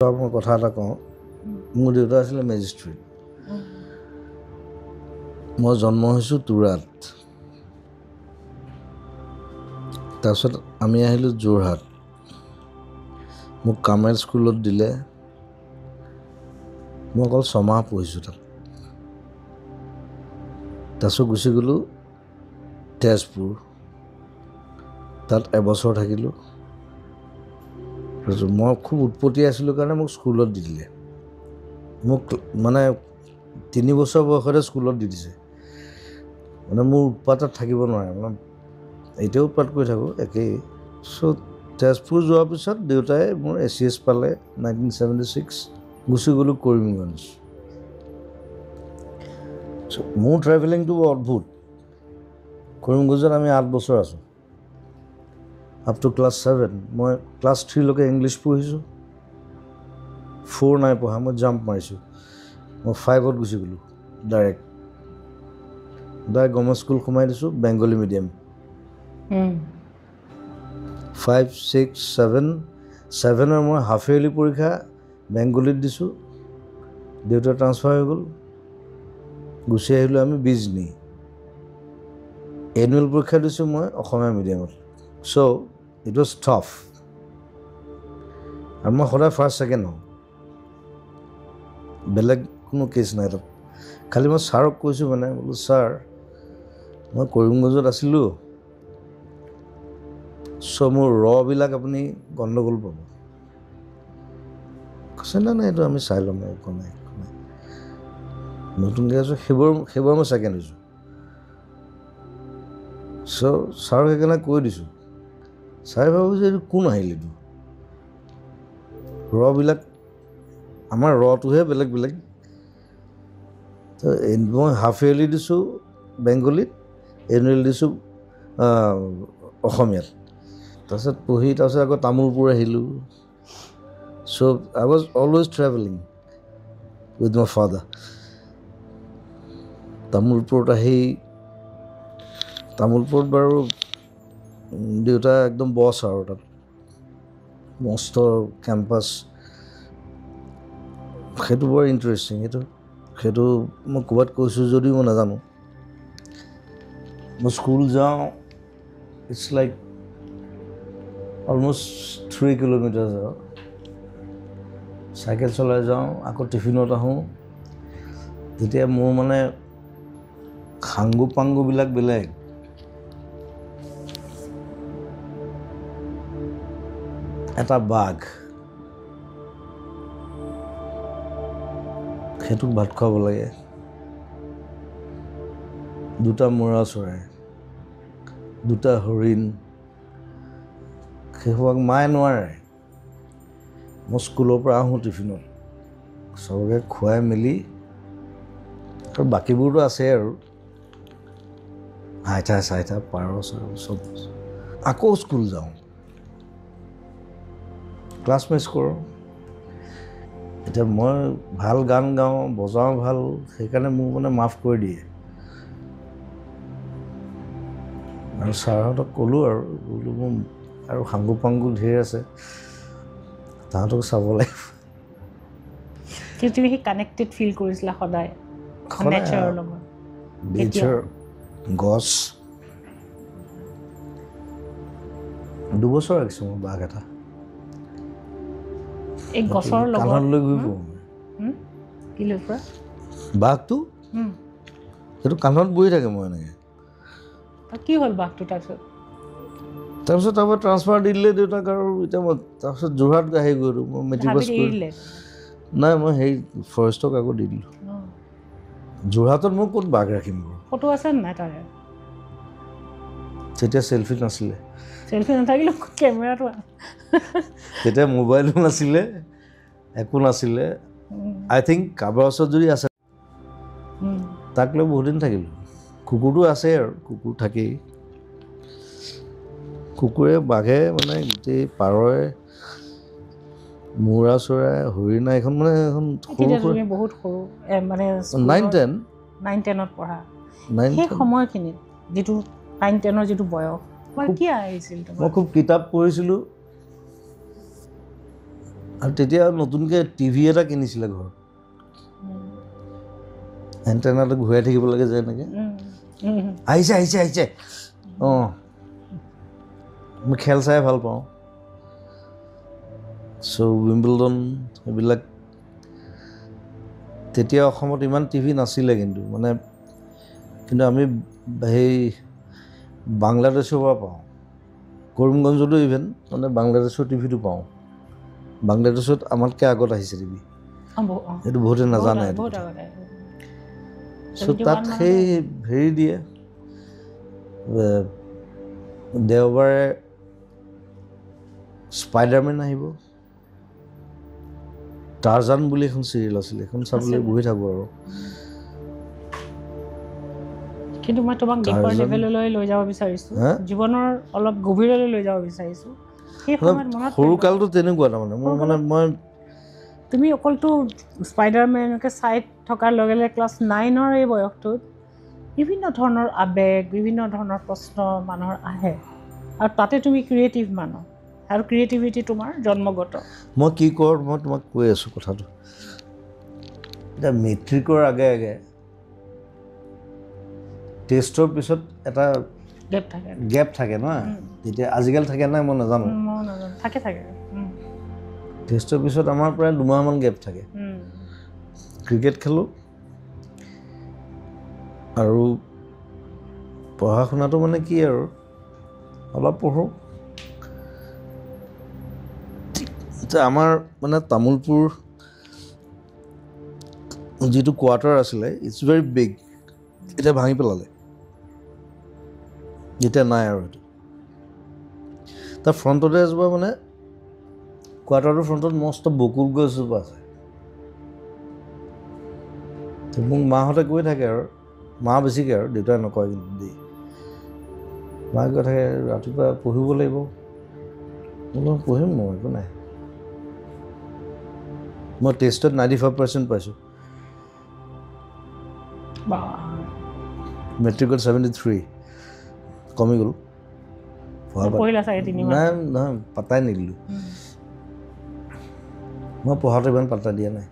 মই কথা এটা কওঁ মোৰ দেউতা আছিলে মেজিষ্ট্ৰেট মই জন্ম হৈছোঁ তুৰাত তাৰপিছত আমি আহিলোঁ যোৰহাট মোক কামেল স্কুলত দিলে মই অকল 6 মাহ পঢ়িছোঁ তাত তাৰপিছত গুচি গ'লোঁ তেজপুৰ তাত এবছৰ থাকিলোঁ মই খুব উৎপত্তি আছিলোঁ কাৰণে মোক স্কুলত দি দিলে মোক মানে 3 বছৰ বয়সতে স্কুলত দি দিছে মানে মোৰ উৎপাতত থাকিব নোৱাৰে মানে এতিয়াও উৎপাত কৰি থাকোঁ একেই চ' তেজপুৰ যোৱাৰ পিছত দেউতাই মোৰ ACS পালে 1976 গুচি গ'লোঁ কৰিমগঞ্জ মোৰ ট্ৰেভেলিংটো বৰ অদ্ভুত কৰিমগঞ্জত আমি 8 বছৰ আছোঁ up to class 7 মই class 3 লৈকে ইংলিছ পঢ়িছোঁ 4 নাই পঢ়া মই জাম্প মাৰিছোঁ মই 5ত গুচি গ'লোঁ ডাইৰেক্ট গভৰ্ণমেণ্ট স্কুল সোমাই দিছোঁ বেংগলী মিডিয়াম 5, 6, 7ৰ মই হাফ ইয়াৰলি পৰীক্ষা বেংগলীত দিছোঁ দেউতা ট্ৰান্সফাৰ হৈ গ'ল গুচি আহিলোঁ আমি বিজনী এনুৱেল পৰীক্ষা দিছোঁ মই অসমীয়া মিডিয়ামত চ' ইট ৱাজ টাফ আৰু মই সদায় ফাৰ্ষ্ট ছেকেণ্ড হওঁ বেলেগ কোনো কেছ নাই তাত খালি মই ছাৰক কৈছোঁ মানে বোলো ছাৰ মই কৰিমগঞ্জত আছিলোঁ চ' মোৰ বিলাক আপুনি গণ্ডগোল পাব কৈছে নাই এইটো আমি চাই ল'ম একো নাই নতুনকৈ আছোঁ সেইবাৰ মই ছেকেণ্ড হৈছোঁ চ' ছাৰক সেইকাৰণে কৈ দিছোঁ ছাৰে ভাবোঁ যে এইটো কোন আহিল এইটো বিলাক আমাৰ টোহে বেলেগ বেলেগ তো মই হাফ ইয়াৰলি দিছোঁ বেংগলীত এনুৱেল দিছোঁ অসমীয়াত তাৰপিছত পঢ়ি তাৰপিছত আকৌ তামোলপুৰ আহিলোঁ so' I was always travelling with my father তামোলপুৰত আহি তামোলপুৰত বাৰু দেউতা একদম বছ আৰু তাত মস্ত কেম্পাছ সেইটো বৰ ইণ্টাৰেষ্টিং সেইটো মই ক'ৰবাত কৈছোঁ যদিও মই নাজানো মই স্কুল যাওঁ ইটছ লাইক অলমষ্ট 3 কিলোমিটাৰ যাওঁ চাইকেল চলাই যাওঁ আকৌ টিফিনত আহোঁ তেতিয়া মোৰ মানে খাংগু পাংগুবিলাক বেলেগ এটা বাঘ সেইটোক ভাত খুৱাব লাগে 2টা মৰা চৰাই 2টা হৰিণ সেইসোপাক মায়ে নোৱাৰে মই স্কুলৰ পৰা আহোঁ টিফিনত চবকে খুৱাই মেলি আৰু বাকীবোৰতো আছেই আৰু হাইঠা চাইঠা পাৰ চব আকৌ স্কুল যাওঁ ক্লাছ মিছ কৰোঁ এতিয়া মই ভাল গান গাওঁ বজাওঁ ভাল সেইকাৰণে মোক মানে মাফ কৰি দিয়ে আৰু ছাৰহঁতক ক'লোঁ আৰু বোলো মোৰ আৰু সাংগু পাংগু ধেৰ আছে তাহাঁতক চাব লাগিব তুমি সেই কানেক্টেড ফিল কৰিছিলা সদায় নেচাৰৰ লগত নেচাৰ গছ 2 বছৰ ৰাখিছোঁ মই বাঘ এটা এই গছৰ লগত কাণত লৈ গৈ ফুৰোঁ কি লৈ ফুৰা বাঘটো সেইটো কাণত বহি থাকে মই এনেকৈ কি হ'ল বাঘটো তাৰপিছত তাৰপৰা ট্ৰান্সফাৰ দি দিলে দেউতাক আৰু এতিয়া মই তাৰপিছত যোৰহাট আহি গ'লোঁ মই মেট্ৰিক পাছ কৰিলোঁ নাই মই সেই ফৰেষ্টক আকৌ দি দিলোঁ যোৰহাটত মই ক'ত বাঘ ৰাখিম বাৰু ফটো আছে নাই তাৰে তেতিয়া চেল্ফি নাছিলে চেল্ফি নাথাকিলেও কেমেৰাটো তেতিয়া মোবাইলো নাছিলে একো নাছিলে আই থিংক কাৰোবাৰ ওচৰত যদি আছে তাক লৈ বহুত দিন থাকিলোঁ কুকুৰটো আছে আৰু কুকুৰ থাকেই কুকুৰে বাঘে মানে গোটেই পাৰই মূৰা চৰাই হৰিণা এখন মানে এখন বহুত সৰু মানে 9-10ত পঢ়া সেই সময়খিনিত যিটো 9-10ৰ যিটো বয়স কি আহিছিল মই খুব কিতাপ পঢ়িছিলোঁ আৰু তেতিয়া নতুনকৈ টিভি এটা কিনিছিলে ঘৰত এণ্টেনাটো ঘূৰাই থাকিব লাগে যে এনেকৈ আহিছে আহিছে আহিছে অঁ মই খেল চাই ভাল পাওঁ চ' উইম্বলডন এইবিলাক তেতিয়া অসমত ইমান টিভি নাছিলে কিন্তু মানে কিন্তু আমি সেই বাংলাদেশৰ পৰা পাওঁ কৰিমগঞ্জতো ইভেন মানে বাংলাদেশৰ টিভিটো পাওঁ বাংলাদেশত আমাতকৈ আগত আহিছে টিভি এইটো বহুতে নাজানে চ' তাত সেই হেৰি দিয়ে দেওবাৰে স্পাইডাৰমেন আহিব টাৰ্জান বুলি এখন চিৰিয়েল আছিলে এখন চাবলৈ বহি থাকোঁ আৰু কিন্তু মই তোমাক ডিপাৰ লেভেললৈ লৈ যাব বিচাৰিছোঁ জীৱনৰ অলপ গভীৰলৈ লৈ যাব বিচাৰিছোঁ সেই সময়ত মনত সৰুকালটো তেনেকুৱা তাৰমানে মোৰ মানে মই তুমি অকলতো স্পাইডাৰমেনকে চাই থকাৰ লগে লগে ক্লাছ 9ৰ এই বয়সটোত বিভিন্ন ধৰণৰ আৱেগ বিভিন্ন ধৰণৰ প্ৰশ্ন মানুহৰ আহে আৰু তাতে তুমি ক্ৰিয়েটিভ মানুহ আৰু ক্ৰিয়েটিভিটি তোমাৰ জন্মগত মই কি কৰোঁ মই তোমাক কৈ আছোঁ কথাটো এতিয়া মেট্ৰিকৰ আগে আগে টেষ্টৰ পিছত এটা গেপ থাকে নহয় তেতিয়া আজিকালি থাকে নাই মই নাজানো থাকে টেষ্টৰ পিছত আমাৰ প্ৰায় 2 মাহমান গেপ থাকে ক্ৰিকেট খেলোঁ আৰু পঢ়া শুনাটো মানে কি আৰু অলপ পঢ়োঁ আমাৰ মানে তামোলপুৰ যিটো কোৱাৰ্টাৰ আছিলে ইটছ ভেৰি বিগ এতিয়া ভাঙি পেলালে এতিয়া নাই আৰু সেইটো তাৰ ফ্ৰণ্টতে এজোপা মানে কোৱাৰ্টাৰটোৰ ফ্ৰণ্টত মস্ত বকুল গছ এজোপা আছে মোক মাহঁতে কৈ থাকে আৰু মা বেছিকৈ আৰু দেউতাই নকয় কিন্তু দেই মায়ে কৈ থাকে ৰাতিপুৱা পঢ়িব লাগিব বোলো পঢ়িম মই একো নাই মই টেষ্টত 95% পাইছোঁ মেট্ৰিকত 73 কমি গ'ল নাই নহয় পাত্তাই নিদিলোঁ মই পঢ়াটো ইমান পাত্তা দিয়া নাই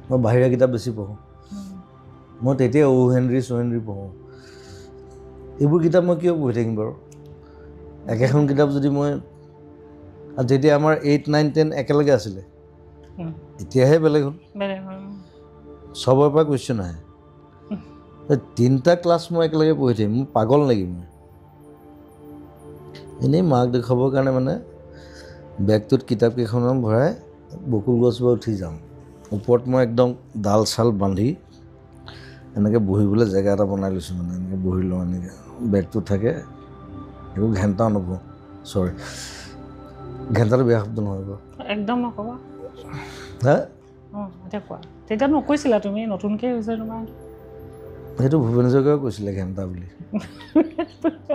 মই বাহিৰা কিতাপ বেছি পঢ়োঁ মই তেতিয়া অ' হেনৰি পঢ়োঁ এইবোৰ কিতাপ মই কিয় পঢ়ি থাকিম বাৰু একেখন কিতাপ যদি মই আৰু তেতিয়া আমাৰ 8, 9, 10 একেলগে আছিলে এতিয়াহে বেলেগ হ'ল চবৰ পৰা কুৱেশ্যন আহে 3টা ক্লাছ মই একেলগে পঢ়ি থাকিম মোৰ পাগল নেকি মই এনেই মাক দেখুৱাবৰ কাৰণে মানে বেগটোত কিতাপকেইখনমান ভৰাই বকুল গছবোৰ উঠি যাওঁ ওপৰত মই একদম ডাল চাল বান্ধি এনেকৈ বহিবলৈ জেগা এটা বনাই লৈছোঁ মানে এনেকৈ বহি লওঁ এনেকৈ বেগটোত থাকে একো ঘেণ্টাও নপঢ়োঁ চৰি ঘেণ্টাটো বেয়া শব্দ নহয় বাৰু একদম নক'বা হা এতিয়া কোৱা তেতিয়া নকৈছিলা তুমি নতুনকৈ হৈছে তোমাৰ সেইটো ভূপেনেশ্বৰকেও কৈছিলে ঘেণ্টা বুলি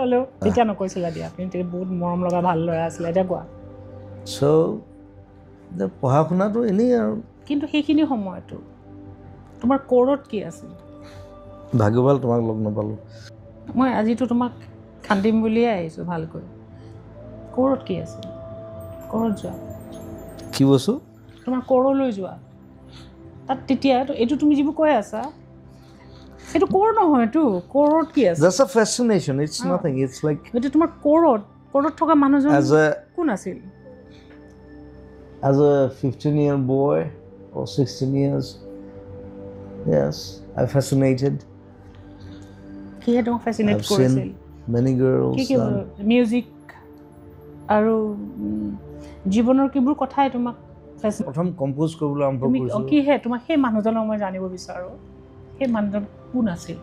হ'লেও তেতিয়া নকৈছিলা দিয়া তুমি তেতিয়া বহুত মৰম লগা ভাল ল'ৰা আছিলে এতিয়া কোৱা চ' পঢ়া শুনাটো এনেই আৰু কিন্তু সেইখিনি সময়তো তোমাৰ ক'ৰত কি আছিল ভাগ্য ভাল তোমাক লগ নাপালোঁ মই আজিতো তোমাক খান্দিম বুলিয়ে আহিছোঁ ভালকৈ ক'ৰত কি আছিল ক'ৰত যোৱা কি বস্তু তোমাৰ ক'ৰলৈ যোৱা তাত তেতিয়া এইটো তুমি যিবোৰ কৈ আছা এইটো ক'ৰ নহয়তো ক'ৰত কি আছে That's a fascination. It's nothing. It's like এইটো তোমাৰ ক'ৰত থকা মানুহজন কোন আছিল as a 15-year boy or 16 years, yes, I'm fascinated. কিহে তোমাক ফেচিনেট কৰিছিল many girls. কি মিউজিক আৰু জীৱনৰ কিবোৰ কথাই তোমাক প্ৰথম কম্প'জ কৰিবলৈ আৰম্ভ কৰিছোঁ কিহে তোমাক সেই মানুহজনক মই জানিব বিচাৰোঁ সেই মানুহজন কোন আছিল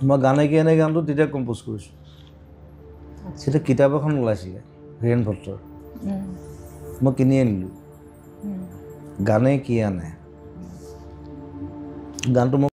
মই গানে কি এনে গানটো তেতিয়া কম্প'জ কৰিছোঁ তেতিয়া কিতাপ এখন ওলাইছিলে হীৰেণ ভট্টৰ মই কিনি আনিলোঁ গানে কি আনে গানটো মই